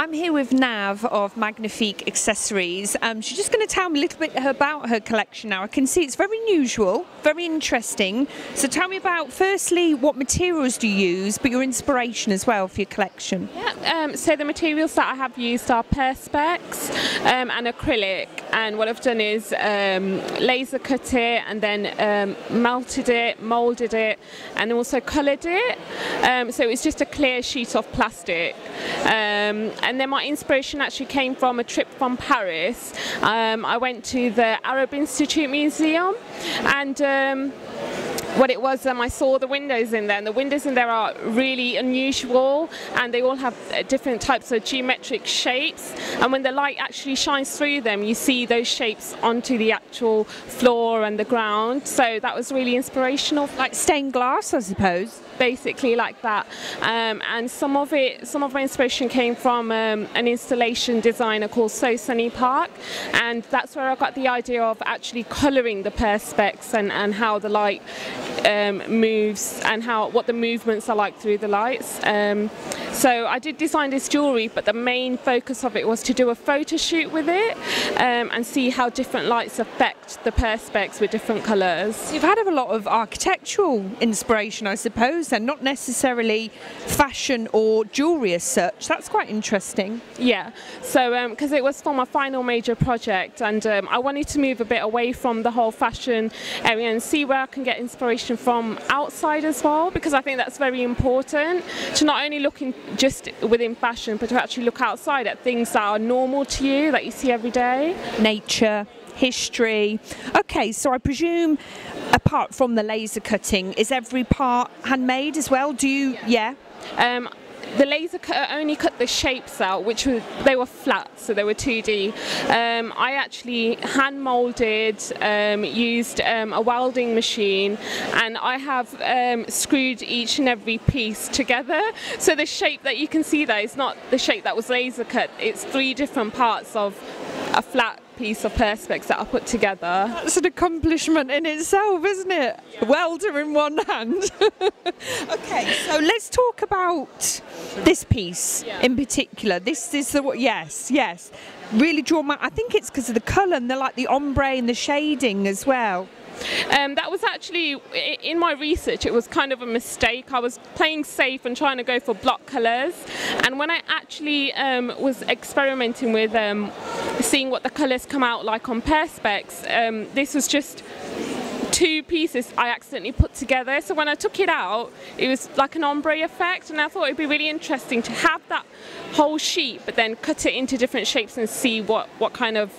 I'm here with Niamh of Magnifique Accessories. She's just going to tell me a little bit about her collection now. I can see it's very unusual, very interesting. So tell me about, firstly, what materials do you use, but your inspiration as well for your collection. Yeah, so the materials that I have used are perspex and acrylic, and what I've done is laser cut it and then melted it, moulded it, and also coloured it. So it's just a clear sheet of plastic. And then my inspiration actually came from a trip from Paris. I went to the Arab Institute Museum, and what it was, I saw the windows in there, and the windows in there are really unusual, and they all have different types of geometric shapes, and when the light actually shines through them, you see those shapes onto the actual floor and the ground. So that was really inspirational. Like stained glass, I suppose. Basically like that, and some of my inspiration came from an installation designer called So Sunny Park, and that's where I got the idea of actually colouring the perspex and how the light moves and what the movements are like through the lights. So I did design this jewellery, but the main focus of it was to do a photo shoot with it and see how different lights affect the perspex with different colours. You've had a lot of architectural inspiration, I suppose, and not necessarily fashion or jewellery as such. That's quite interesting. Yeah, so because it was for my final major project, and I wanted to move a bit away from the whole fashion area and see where I can get inspiration from outside as well, because I think that's very important to not only look in just within fashion, but to actually look outside at things that are normal to you, that you see every day. Nature, history. Okay, so I presume apart from the laser cutting, is every part handmade as well? Do you, yeah? The laser only cut the shapes out, they were flat, so they were 2D. I actually hand molded, used a welding machine, and I have screwed each and every piece together. So the shape that you can see there is not the shape that was laser cut. It's 3 different parts of a flat piece of perspex that I put together. That's an accomplishment in itself, isn't it? Yeah. Welder in one hand. Okay, so let's talk about this piece in particular. This is the yes, really drawn my. I think it's because of the colour and the ombre and the shading as well. That was actually, in my research, it was kind of a mistake. I was playing safe and trying to go for block colours, and when I actually was experimenting with seeing what the colours come out like on perspex, this was just 2 pieces I accidentally put together. So when I took it out, it was like an ombre effect, and I thought it'd be really interesting to have that whole sheet, but then cut it into different shapes and see what kind of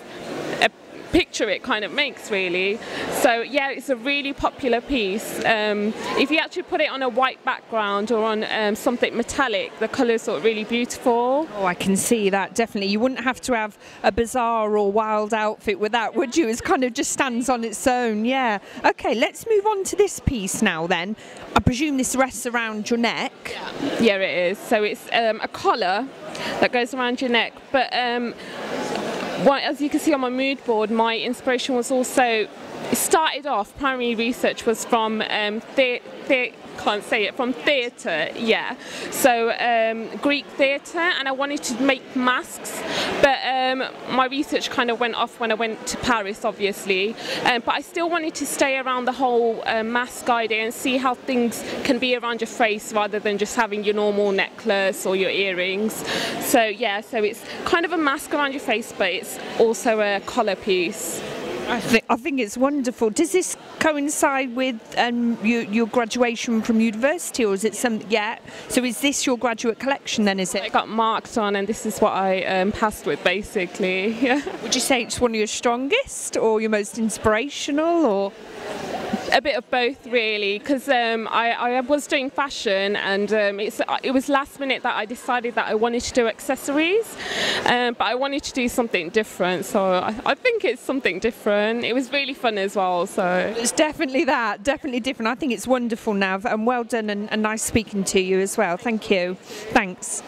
picture it kind of makes, really. So yeah, it's a really popular piece. If you actually put it on a white background or on something metallic, the colours look really beautiful. Oh, I can see that, definitely. You wouldn't have to have a bizarre or wild outfit with that, would you? It kind of just stands on its own, yeah. Okay, let's move on to this piece now then. I presume this rests around your neck. Yeah, it is. So it's a collar that goes around your neck, but as you can see on my mood board, my inspiration was also, it started off, primary research was from theatre, yeah. So Greek theatre, and I wanted to make masks, but my research kind of went off when I went to Paris, obviously. But I still wanted to stay around the whole mask idea and see how things can be around your face rather than just having your normal necklace or your earrings. So yeah, so it's kind of a mask around your face, but it's also a collar piece. I think it's wonderful. Does this coincide with your graduation from university, or is it something? Yeah. So is this your graduate collection then? Is it? I got marked on, and this is what I passed with, basically. Yeah. Would you say it's one of your strongest, or your most inspirational, or? A bit of both, really, because I was doing fashion, and it was last minute that I decided that I wanted to do accessories, but I wanted to do something different, so I think it's something different. It was really fun as well. So it's definitely definitely different. I think it's wonderful, Niamh, and well done, and nice speaking to you as well. Thank you. Thanks.